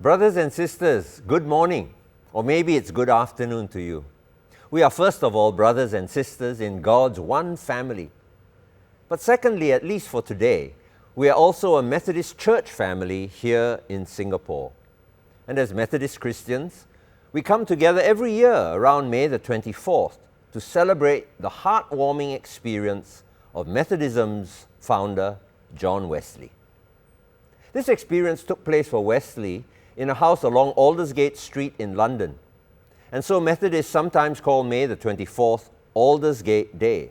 Brothers and sisters, good morning, or maybe it's good afternoon to you. We are first of all brothers and sisters in God's one family. But secondly, at least for today, we are also a Methodist church family here in Singapore. And as Methodist Christians, we come together every year around May the 24th to celebrate the heartwarming experience of Methodism's founder, John Wesley. This experience took place for Wesley in a house along Aldersgate Street in London. And so Methodists sometimes call May the 24th Aldersgate Day.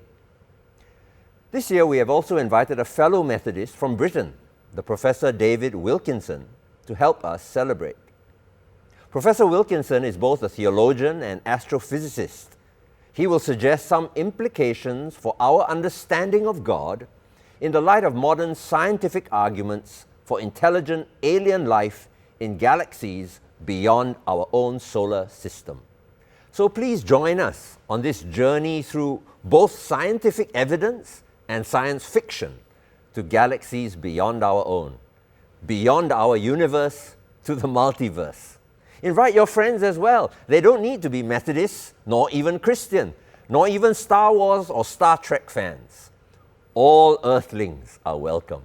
This year we have also invited a fellow Methodist from Britain, the Professor David Wilkinson, to help us celebrate. Professor Wilkinson is both a theologian and astrophysicist. He will suggest some implications for our understanding of God in the light of modern scientific arguments for intelligent alien life in galaxies beyond our own solar system. So please join us on this journey through both scientific evidence and science fiction to galaxies beyond our own, beyond our universe to the multiverse. Invite your friends as well. They don't need to be Methodists, nor even Christian, nor even Star Wars or Star Trek fans. All earthlings are welcome.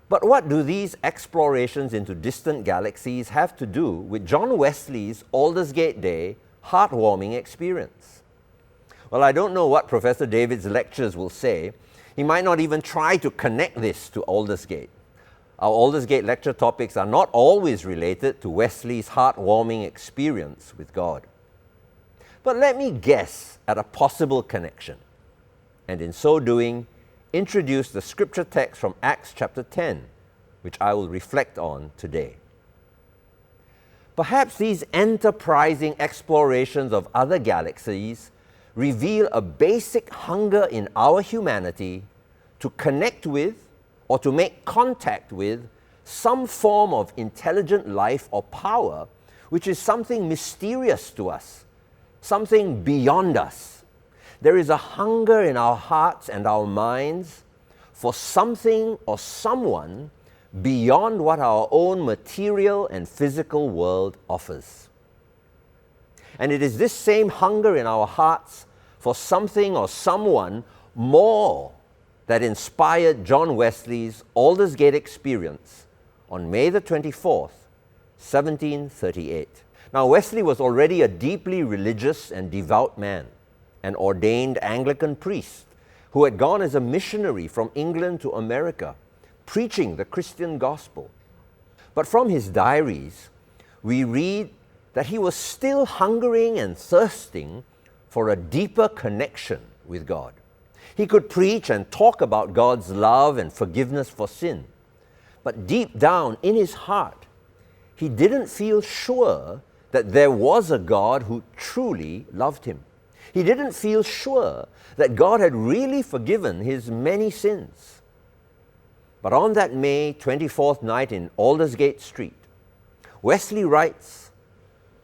But what do these explorations into distant galaxies have to do with John Wesley's Aldersgate Day heartwarming experience? Well, I don't know what Professor David's lectures will say. He might not even try to connect this to Aldersgate. Our Aldersgate lecture topics are not always related to Wesley's heartwarming experience with God. But let me guess at a possible connection, and in so doing, introduce the scripture text from Acts chapter 10, which I will reflect on today. Perhaps these enterprising explorations of other galaxies reveal a basic hunger in our humanity to connect with or to make contact with some form of intelligent life or power which is something mysterious to us, something beyond us. There is a hunger in our hearts and our minds for something or someone beyond what our own material and physical world offers. And it is this same hunger in our hearts for something or someone more that inspired John Wesley's Aldersgate experience on May the 24th, 1738. Now, Wesley was already a deeply religious and devout man, an ordained Anglican priest who had gone as a missionary from England to America, preaching the Christian gospel. But from his diaries, we read that he was still hungering and thirsting for a deeper connection with God. He could preach and talk about God's love and forgiveness for sin, but deep down in his heart, he didn't feel sure that there was a God who truly loved him. He didn't feel sure that God had really forgiven his many sins. But on that May 24th night in Aldersgate Street, Wesley writes,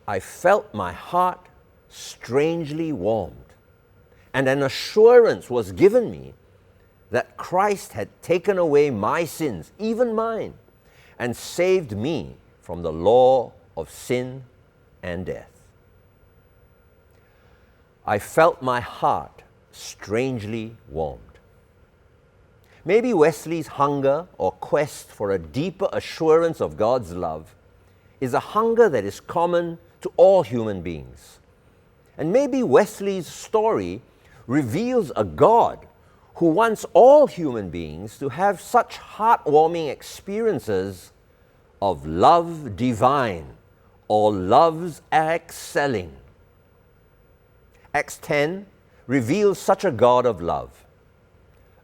"I felt my heart strangely warmed, and an assurance was given me that Christ had taken away my sins, even mine, and saved me from the law of sin and death." I felt my heart strangely warmed. Maybe Wesley's hunger or quest for a deeper assurance of God's love is a hunger that is common to all human beings. And maybe Wesley's story reveals a God who wants all human beings to have such heartwarming experiences of love divine or love's excelling. Acts 10 reveals such a God of love,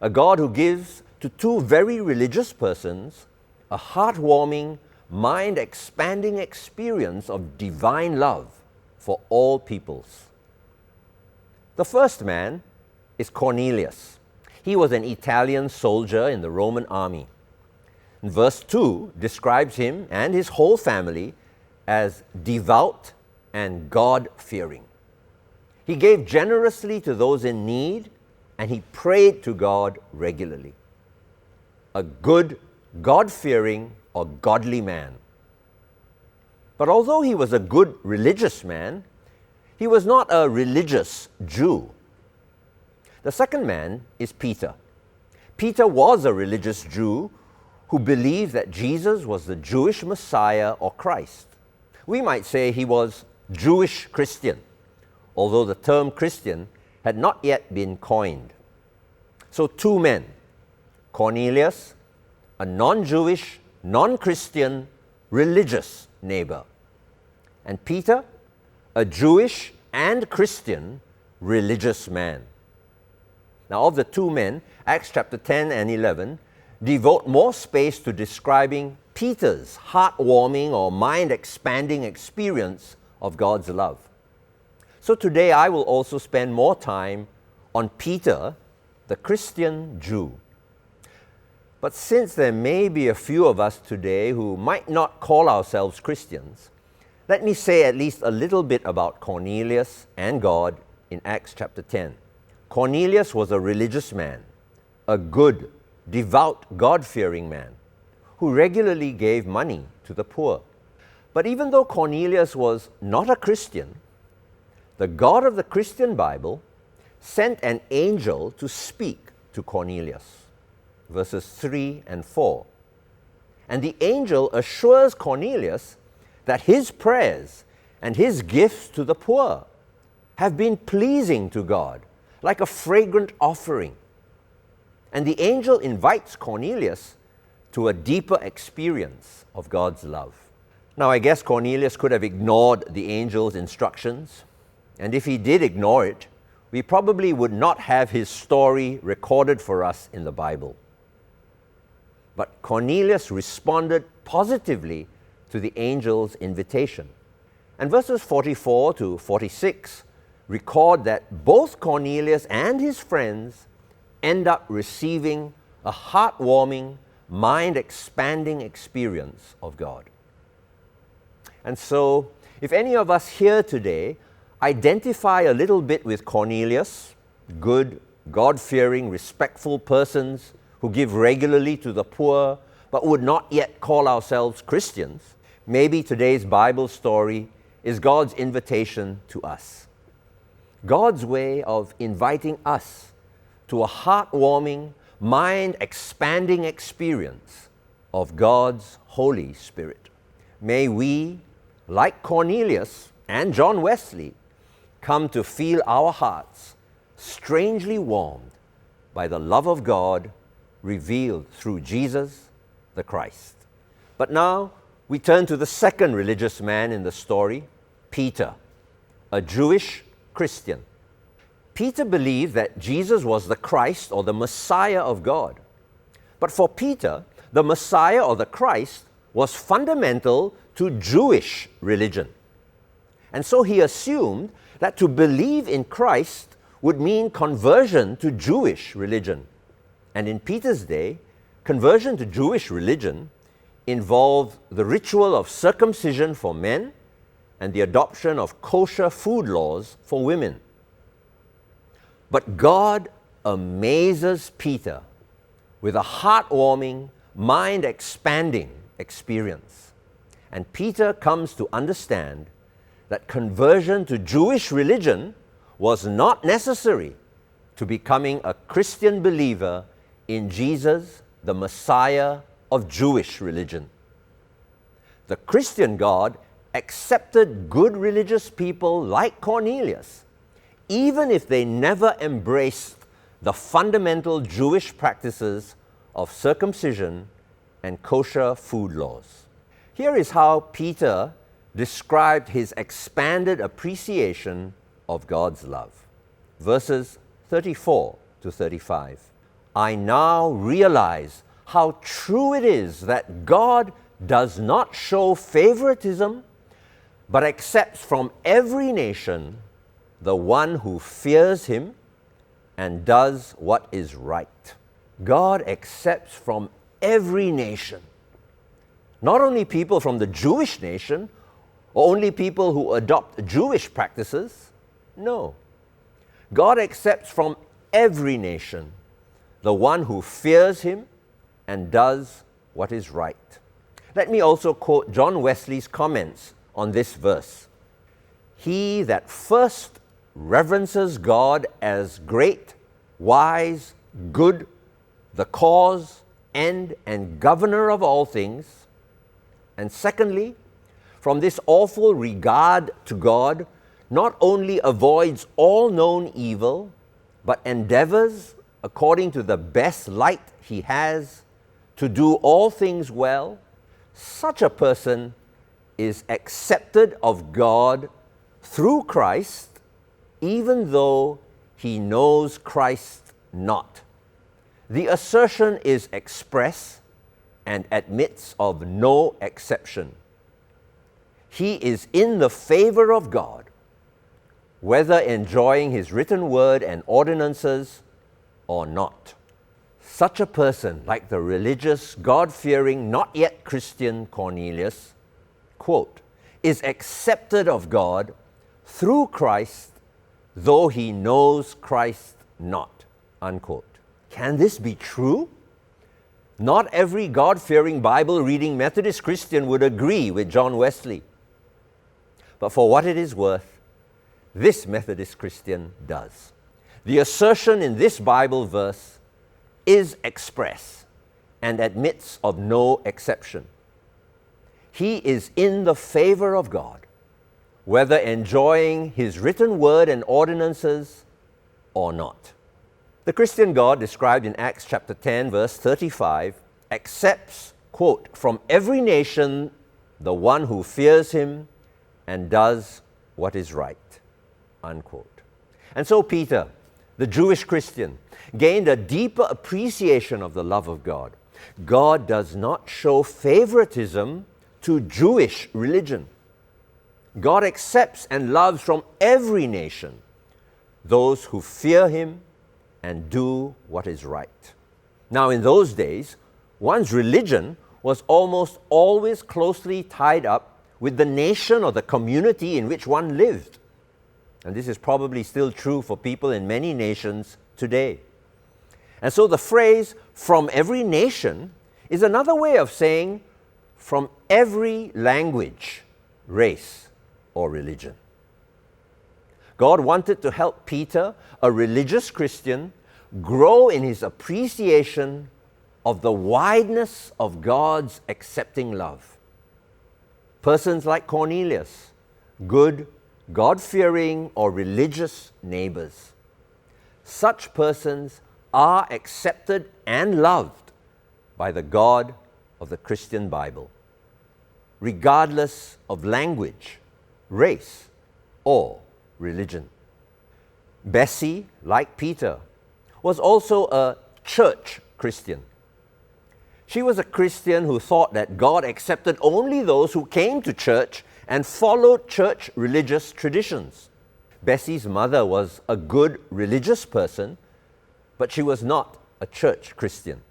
a God who gives to two very religious persons a heartwarming, mind-expanding experience of divine love for all peoples. The first man is Cornelius. He was an Italian soldier in the Roman army. And verse 2 describes him and his whole family as devout and God-fearing. He gave generously to those in need, and he prayed to God regularly. A good, God-fearing, or godly man But although he was a good religious man, he was not a religious Jew. The second man is Peter. Peter was a religious Jew who believed that Jesus was the Jewish Messiah or Christ. We might say he was Jewish Christian, although the term Christian had not yet been coined. So two men, Cornelius, a non-Jewish, non-Christian, religious neighbor, and Peter, a Jewish and Christian religious man. Now, of the two men, Acts chapter 10 and 11 devote more space to describing Peter's heartwarming or mind-expanding experience of God's love. So today I will also spend more time on Peter, the Christian Jew. But since there may be a few of us today who might not call ourselves Christians, let me say at least a little bit about Cornelius and God in Acts chapter 10. Cornelius was a religious man, a good, devout, God-fearing man who regularly gave money to the poor. But even though Cornelius was not a Christian, the God of the Christian Bible sent an angel to speak to Cornelius. Verses 3 and 4. And the angel assures Cornelius that his prayers and his gifts to the poor have been pleasing to God, like a fragrant offering. And the angel invites Cornelius to a deeper experience of God's love. Now, I guess Cornelius could have ignored the angel's instructions, and if he did ignore it, we probably would not have his story recorded for us in the Bible. But Cornelius responded positively to the angel's invitation. And verses 44 to 46 record that both Cornelius and his friends end up receiving a heartwarming, mind-expanding experience of God. And so, if any of us here today identify a little bit with Cornelius, good, God-fearing, respectful persons who give regularly to the poor but would not yet call ourselves Christians, maybe today's Bible story is God's invitation to us. God's way of inviting us to a heartwarming, mind-expanding experience of God's Holy Spirit. May we, like Cornelius and John Wesley, come to feel our hearts strangely warmed by the love of God revealed through Jesus the Christ. But now we turn to the second religious man in the story, Peter, a Jewish Christian. Peter believed that Jesus was the Christ or the Messiah of God. But for Peter, the Messiah or the Christ was fundamental to Jewish religion. And so he assumed that to believe in Christ would mean conversion to Jewish religion. And in Peter's day, conversion to Jewish religion involved the ritual of circumcision for men and the adoption of kosher food laws for women. But God amazes Peter with a heartwarming, mind-expanding experience. And Peter comes to understand that conversion to Jewish religion was not necessary to becoming a Christian believer in Jesus, the Messiah of Jewish religion. The Christian God accepted good religious people like Cornelius, even if they never embraced the fundamental Jewish practices of circumcision and kosher food laws. Here is how Peter described his expanded appreciation of God's love. Verses 34 to 35. I now realize how true it is that God does not show favoritism, but accepts from every nation the one who fears him and does what is right. God accepts from every nation. Not only people from the Jewish nation, or only people who adopt Jewish practices. No. God accepts from every nation the one who fears him and does what is right. Let me also quote John Wesley's comments on this verse. He that first reverences God as great, wise, good, the cause, end, and governor of all things, and secondly, from this awful regard to God, not only avoids all known evil, but endeavors, according to the best light he has, to do all things well, such a person is accepted of God through Christ, even though he knows Christ not. The assertion is express and admits of no exception. He is in the favor of God, whether enjoying his written word and ordinances or not. Such a person, like the religious, God-fearing, not yet Christian Cornelius, quote, is accepted of God through Christ, though he knows Christ not, unquote. Can this be true? Not every God-fearing, Bible-reading Methodist Christian would agree with John Wesley. But for what it is worth, this Methodist Christian does. The assertion in this Bible verse is express and admits of no exception. He is in the favor of God, whether enjoying his written word and ordinances or not. The Christian God described in Acts chapter 10, verse 35, accepts, quote, from every nation the one who fears him and does what is right, unquote. And so Peter, the Jewish Christian, gained a deeper appreciation of the love of God. God does not show favoritism to Jewish religion. God accepts and loves from every nation those who fear him and do what is right. Now, in those days, one's religion was almost always closely tied up with the nation or the community in which one lived. And this is probably still true for people in many nations today. And so the phrase, from every nation, is another way of saying from every language, race, or religion. God wanted to help Peter, a religious Christian, grow in his appreciation of the wideness of God's accepting love. Persons like Cornelius, good, God-fearing, or religious neighbors. Such persons are accepted and loved by the God of the Christian Bible, regardless of language, race, or religion. Bessie, like Peter, was also a church Christian. She was a Christian who thought that God accepted only those who came to church and followed church religious traditions. Bessie's mother was a good religious person, but she was not a church Christian.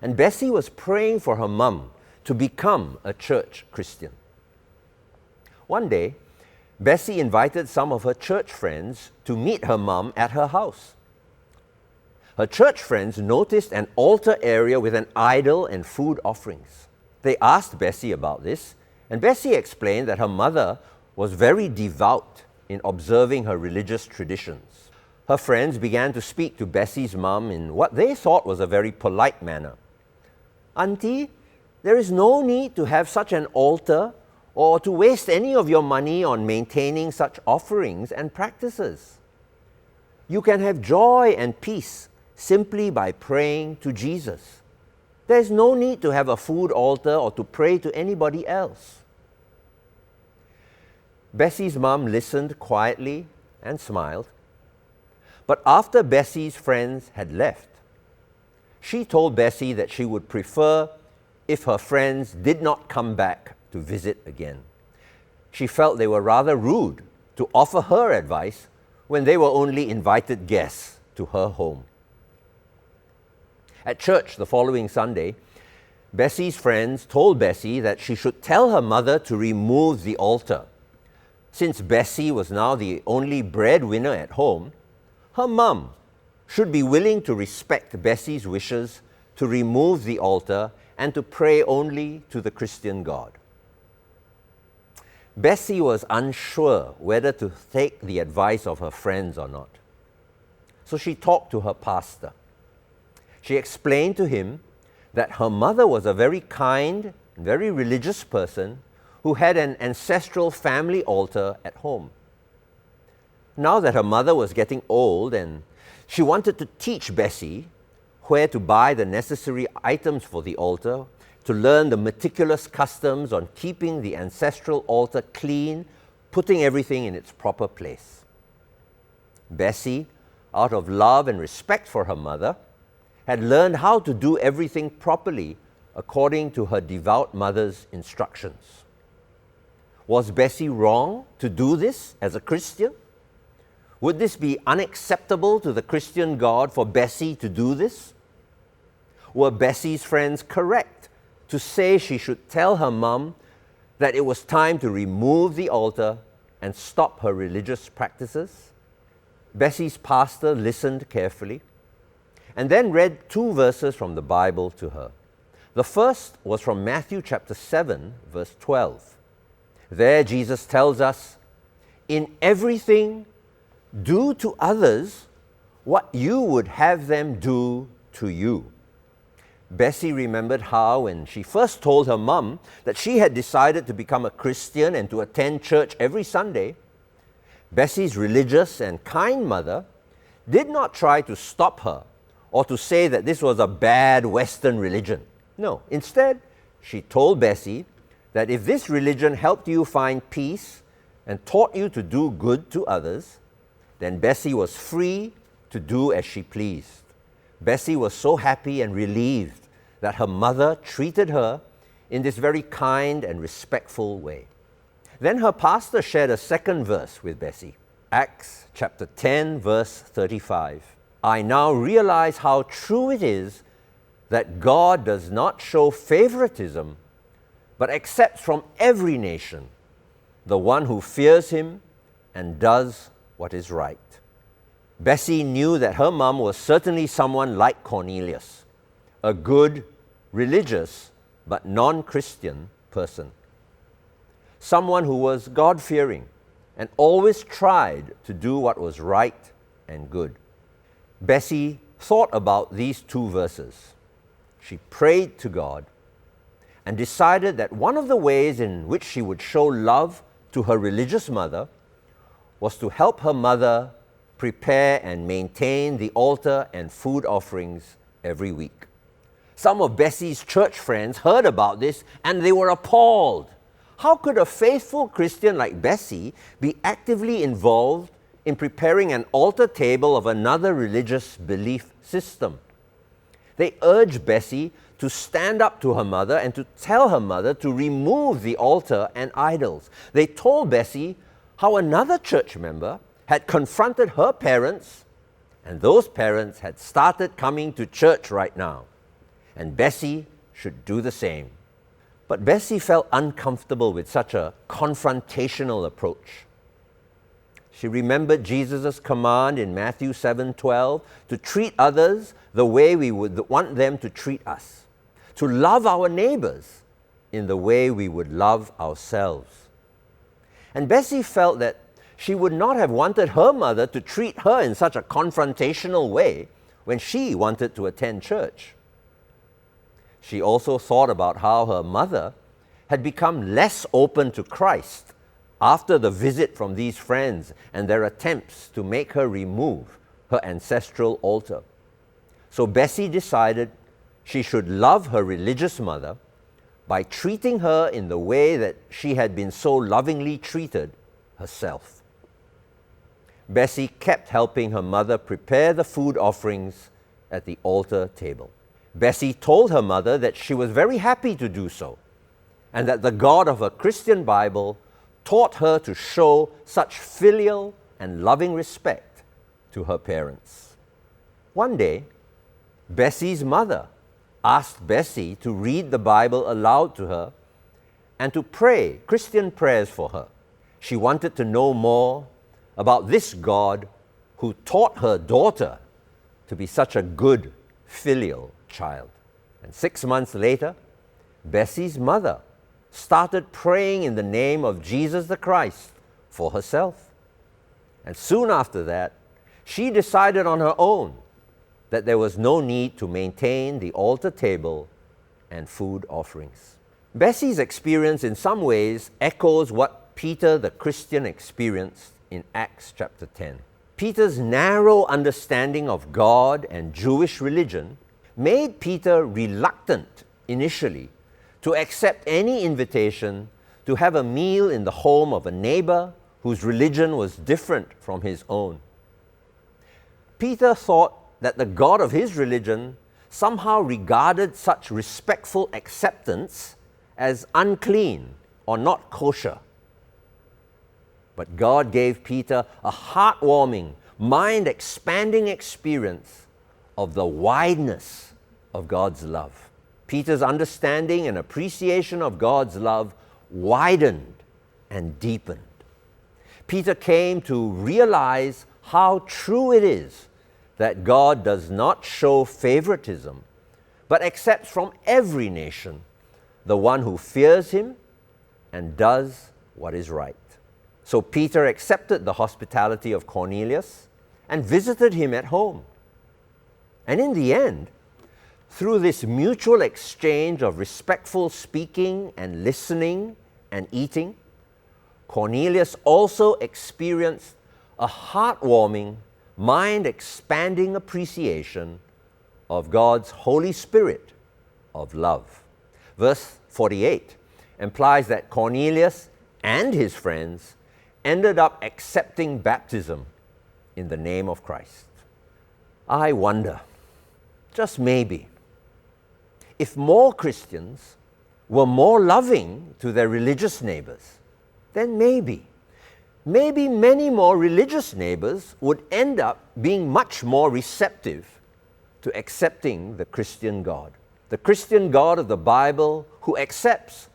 And Bessie was praying for her mum to become a church Christian. One day, Bessie invited some of her church friends to meet her mum at her house. Her church friends noticed an altar area with an idol and food offerings. They asked Bessie about this, and Bessie explained that her mother was very devout in observing her religious traditions. Her friends began to speak to Bessie's mum in what they thought was a very polite manner. "Auntie, there is no need to have such an altar or to waste any of your money on maintaining such offerings and practices. You can have joy and peace simply by praying to Jesus. There is no need to have a food altar or to pray to anybody else." Bessie's mum listened quietly and smiled. But after Bessie's friends had left, she told Bessie that she would prefer if her friends did not come back to visit again. She felt they were rather rude to offer her advice when they were only invited guests to her home. At church the following Sunday, Bessie's friends told Bessie that she should tell her mother to remove the altar. Since Bessie was now the only breadwinner at home, her mum should be willing to respect Bessie's wishes to remove the altar and to pray only to the Christian God. Bessie was unsure whether to take the advice of her friends or not. So she talked to her pastor. She explained to him that her mother was a very kind, very religious person who had an ancestral family altar at home. Now that her mother was getting old and she wanted to teach Bessie where to buy the necessary items for the altar, to learn the meticulous customs on keeping the ancestral altar clean, putting everything in its proper place. Bessie, out of love and respect for her mother, had learned how to do everything properly according to her devout mother's instructions. Was Bessie wrong to do this as a Christian? Would this be unacceptable to the Christian God for Bessie to do this? Were Bessie's friends correct to say she should tell her mum that it was time to remove the altar and stop her religious practices? Bessie's pastor listened carefully and then read 2 verses from the Bible to her. The first was from Matthew chapter 7, verse 12. There Jesus tells us, "In everything, do to others what you would have them do to you." Bessie remembered how, when she first told her mum that she had decided to become a Christian and to attend church every Sunday, Bessie's religious and kind mother did not try to stop her or to say that this was a bad Western religion. No, instead, she told Bessie that if this religion helped you find peace and taught you to do good to others, then Bessie was free to do as she pleased. Bessie was so happy and relieved that her mother treated her in this very kind and respectful way. Then her pastor shared a second verse with Bessie. Acts chapter 10, verse 35. "I now realize how true it is that God does not show favoritism, but accepts from every nation the one who fears him and does what is right." Bessie knew that her mum was certainly someone like Cornelius, a good, religious, but non-Christian person. Someone who was God-fearing and always tried to do what was right and good. Bessie thought about these 2 verses. She prayed to God and decided that one of the ways in which she would show love to her religious mother was to help her mother prepare and maintain the altar and food offerings every week. Some of Bessie's church friends heard about this and they were appalled. How could a faithful Christian like Bessie be actively involved in preparing an altar table of another religious belief system? They urged Bessie to stand up to her mother and to tell her mother to remove the altar and idols. They told Bessie how another church member had confronted her parents, and those parents had started coming to church right now, and Bessie should do the same. But Bessie felt uncomfortable with such a confrontational approach. She remembered Jesus' command in Matthew 7:12 to treat others the way we would want them to treat us, to love our neighbors in the way we would love ourselves. And Bessie felt that she would not have wanted her mother to treat her in such a confrontational way when she wanted to attend church. She also thought about how her mother had become less open to Christ after the visit from these friends and their attempts to make her remove her ancestral altar. So Bessie decided she should love her religious mother by treating her in the way that she had been so lovingly treated herself. Bessie kept helping her mother prepare the food offerings at the altar table. Bessie told her mother that she was very happy to do so, and that the God of her Christian Bible taught her to show such filial and loving respect to her parents. One day, Bessie's mother asked Bessie to read the Bible aloud to her and to pray Christian prayers for her. She wanted to know more about this God who taught her daughter to be such a good filial child. And 6 months later, Bessie's mother started praying in the name of Jesus the Christ for herself. And soon after that, she decided on her own that there was no need to maintain the altar table and food offerings. Bessie's experience in some ways echoes what Peter the Christian experienced in Acts chapter 10. Peter's narrow understanding of God and Jewish religion made Peter reluctant initially to accept any invitation to have a meal in the home of a neighbor whose religion was different from his own. Peter thought that the God of his religion somehow regarded such respectful acceptance as unclean or not kosher. But God gave Peter a heartwarming, mind-expanding experience of the wideness of God's love. Peter's understanding and appreciation of God's love widened and deepened. Peter came to realize how true it is that God does not show favoritism, but accepts from every nation the one who fears him and does what is right. So Peter accepted the hospitality of Cornelius and visited him at home. And in the end, through this mutual exchange of respectful speaking and listening and eating, Cornelius also experienced a heartwarming, mind-expanding appreciation of God's Holy Spirit of love. Verse 48 implies that Cornelius and his friends ended up accepting baptism in the name of Christ. I wonder, just maybe, if more Christians were more loving to their religious neighbors, then maybe many more religious neighbors would end up being much more receptive to accepting the Christian God. The Christian God of the Bible who accepts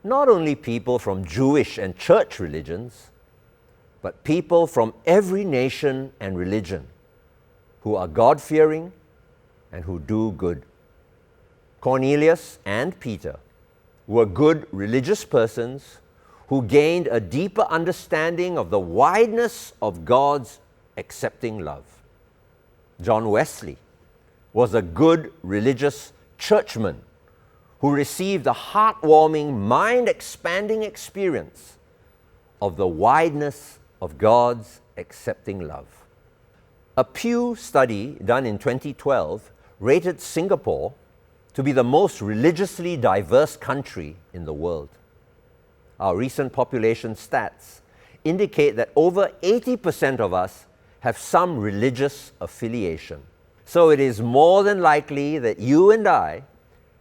not only people from Jewish and church religions, but people from every nation and religion who are God-fearing and who do good. Cornelius and Peter were good religious persons who gained a deeper understanding of the wideness of God's accepting love. John Wesley was a good religious churchman who received a heartwarming, mind-expanding experience of the wideness of God's accepting love. A Pew study done in 2012 rated Singapore to be the most religiously diverse country in the world. Our recent population stats indicate that over 80% of us have some religious affiliation. So it is more than likely that you and I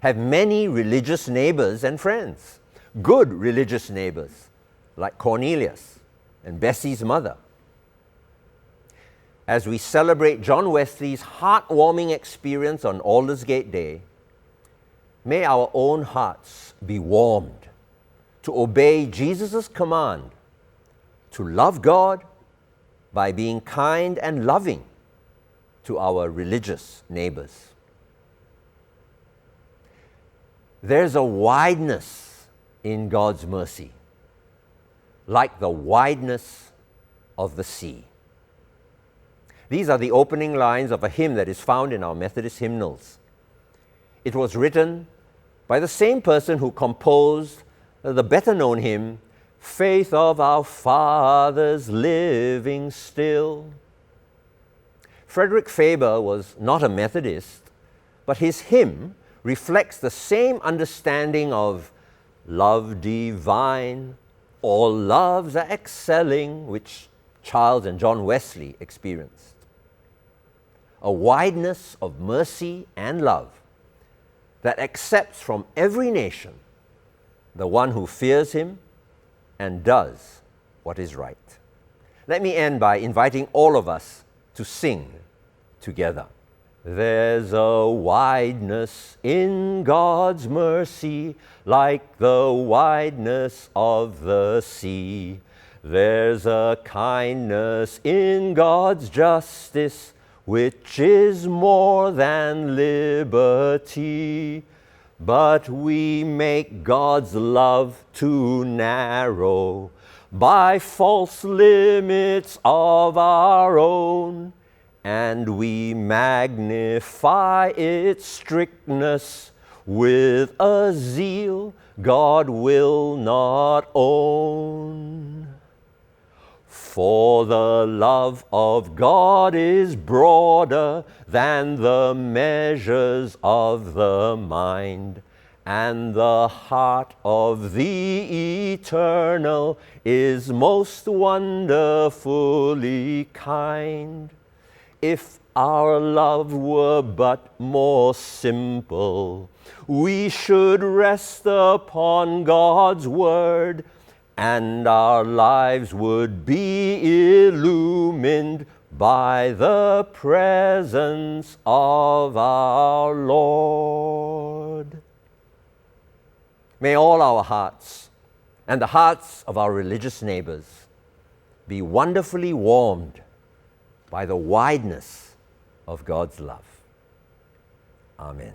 have many religious neighbors and friends, good religious neighbors, like Cornelius and Bessie's mother. As we celebrate John Wesley's heartwarming experience on Aldersgate Day, may our own hearts be warmed to obey Jesus' command to love God by being kind and loving to our religious neighbors. There's a wideness in God's mercy, like the wideness of the sea. These are the opening lines of a hymn that is found in our Methodist hymnals. It was written by the same person who composed the better-known hymn, Faith of Our Fathers Living Still. Frederick Faber was not a Methodist, but his hymn reflects the same understanding of love divine, all loves are excelling, which Charles and John Wesley experienced. A wideness of mercy and love that accepts from every nation the one who fears him and does what is right. Let me end by inviting all of us to sing together. There's a wideness in God's mercy, like the wideness of the sea. There's a kindness in God's justice, which is more than liberty. but we make God's love too narrow by false limits of our own, and we magnify its strictness with a zeal God will not own. For the love of God is broader than the measures of the mind, and the heart of the Eternal is most wonderfully kind. If our love were but more simple, we should rest upon God's word, and our lives would be illumined by the presence of our Lord. May all our hearts and the hearts of our religious neighbors be wonderfully warmed by the wideness of God's love. Amen.